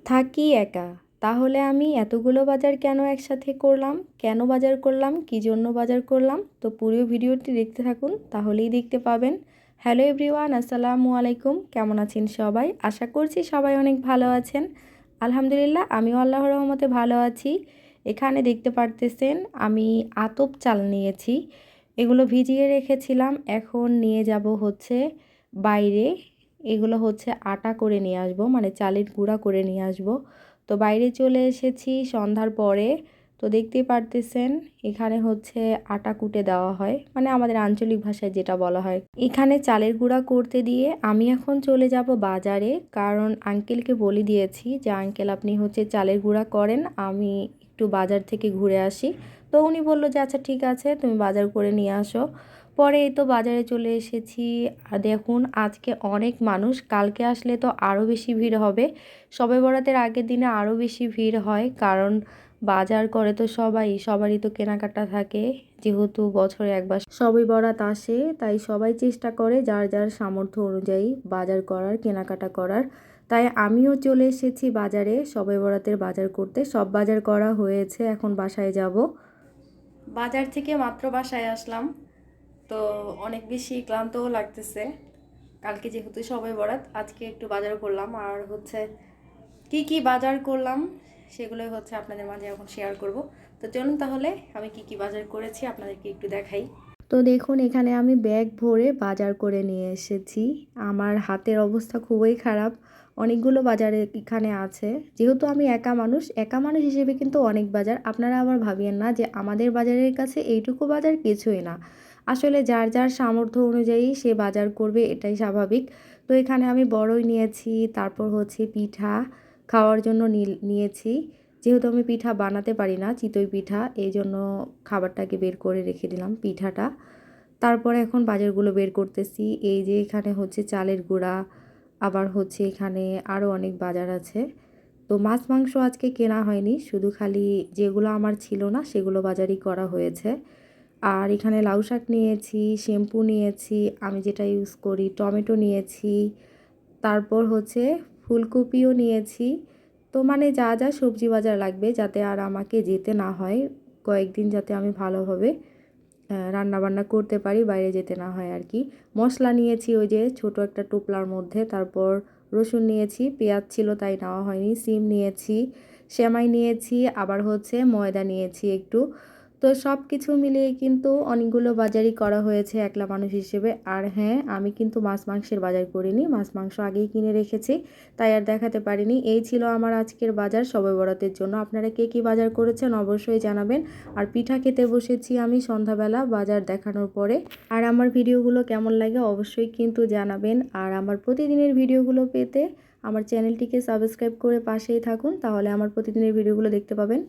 থাকি একা, তাহলে আমি এতগুলো বাজার কেন একসাথে করলাম, কেন বাজার করলাম, কী জন্য বাজার করলাম, তো পুরো ভিডিওটি দেখতে থাকুন, তাহলেই দেখতে পাবেন। হ্যালো এভরিওয়ান, আসসালামু আলাইকুম। কেমন আছেন সবাই? আশা করছি সবাই অনেক ভালো আছেন। আলহামদুলিল্লাহ, আমিও আল্লাহর রহমতে ভালো আছি। এখানে দেখতে পারতেছেন আমি আতপ চাল নিয়েছি, এগুলো ভিজিয়ে রেখেছিলাম, এখন নিয়ে যাব হচ্ছে বাইরে। এগুলো হচ্ছে আটা করে নিয়ে আসবো, মানে চালের গুঁড়া করে নিয়ে আসবো। তো বাইরে চলে এসেছি সন্ধ্যার পরে। তো দেখতেই পারতেছেন এখানে হচ্ছে আটা কুটে দেওয়া হয়, মানে আমাদের আঞ্চলিক ভাষায় যেটা বলা হয়। এখানে চালের গুঁড়া করতে দিয়ে আমি এখন চলে যাব বাজারে, কারণ আঙ্কেলকে বলে দিয়েছি যে আঙ্কেল আপনি হচ্ছে চালের গুঁড়া করেন, আমি একটু বাজার থেকে ঘুরে আসি। তো উনি বললো যে আচ্ছা ঠিক আছে, তুমি বাজার করে নিয়ে আসো। পরে এই তো বাজারে চলে এসেছি। আর দেখুন আজকে অনেক মানুষ, কালকে আসলে তো আরও বেশি ভিড় হবে। শবে বরাতের আগের দিনে আরও বেশি ভিড় হয়, কারণ বাজার করে তো সবারই তো কেনাকাটা থাকে। যেহেতু বছরে একবার শবে বরাত আসে, তাই সবাই চেষ্টা করে যার যার সামর্থ্য অনুযায়ী বাজার করার, কেনাকাটা করার। তাই আমিও চলে এসেছি বাজারে শবে বরাতের বাজার করতে। সব বাজার করা হয়েছে, এখন বাসায় যাব। বাজার থেকে মাত্র বাসায় আসলাম, তো অনেক বেশি ক্লান্তও লাগতেছে। কালকে যেহেতু সবাই বরাত, আজকে একটু বাজার করলাম। আর হচ্ছে কি কি বাজার করলাম সেগুলোই হচ্ছে আপনাদের মাঝে এখন শেয়ার করব। তো চলুন তাহলে আমি কি কি বাজার করেছি আপনাদেরকে একটু দেখাই। তো দেখুন এখানে আমি ব্যাগ ভরে বাজার করে নিয়ে এসেছি। আমার হাতের অবস্থা খুবই খারাপ, অনেকগুলো বাজারে এখানে আছে। যেহেতু আমি একা মানুষ হিসেবে কিন্তু অনেক বাজার। আপনারা আবার ভাবিয়েন না যে আমাদের বাজারের কাছে এইটুকু বাজার কিছুই না। আসলে যার যার সামর্থ্য অনুযায়ী সে বাজার করবে, এটাই স্বাভাবিক। তো এখানে আমি বড়ই নিয়েছি, তারপর হচ্ছে পিঠা খাওয়ার জন্য নিয়েছি। যেহেতু আমি পিঠা বানাতে পারি না, চিতই পিঠা, এই জন্য খাবারটাকে বের করে রেখে দিলাম, পিঠাটা। তারপরে এখন বাজারগুলো বের করতেছি। এই যে এখানে হচ্ছে চালের গুঁড়া, আবার হচ্ছে এখানে আরও অনেক বাজার আছে। তো মাছ মাংস আজকে কেনা হয়নি, শুধু খালি যেগুলো আমার ছিল না সেগুলো বাজারই করা হয়েছে। আর এখানে লাউ শাক নিয়েছি, শ্যাম্পু নিয়েছি, আমি যেটা ইউজ করি, টমেটো নিয়েছি, তারপর হচ্ছে ফুলকপিও নিয়েছি। তো মানে যা যা সবজি বাজার লাগবে, যাতে আর আমাকে যেতে না হয়, কয়েকদিন যাতে আমি ভালোভাবে রান্না বান্না করতে পারি, বাইরে যেতে না হয় আর কি। মশলা নিয়েছি ওই যে ছোট একটা টোপলার মধ্যে, তারপর রসুন নিয়েছি, পেঁয়াজ ছিল তাই নেওয়া হয়নি, সিম নিয়েছি, সেমাই নিয়েছি, আবার হচ্ছে ময়দা নিয়েছি একটু। তো সব কিছু মিলিয়ে কিন্তু অনেকগুলো বাজারই করা হয়েছে একলা মানুষ হিসেবে। আর হ্যাঁ, আমি কিন্তু মাছ মাংসের বাজার করিনি, মাছ মাংস আগেই কিনে রেখেছি, তাই আর দেখাতে পারিনি। এই ছিল আমার আজকের বাজার শবে বরাতের জন্য। আপনারা কে কী বাজার করেছেন অবশ্যই জানাবেন। আর পিঠা খেতে বসেছি আমি সন্ধ্যাবেলা বাজার দেখানোর পরে। আর আমার ভিডিওগুলো কেমন লাগে অবশ্যই কিন্তু জানাবেন। আর আমার প্রতিদিনের ভিডিওগুলো পেতে আমার চ্যানেলটিকে সাবস্ক্রাইব করে পাশেই থাকুন, তাহলে আমার প্রতিদিনের ভিডিওগুলো দেখতে পাবেন।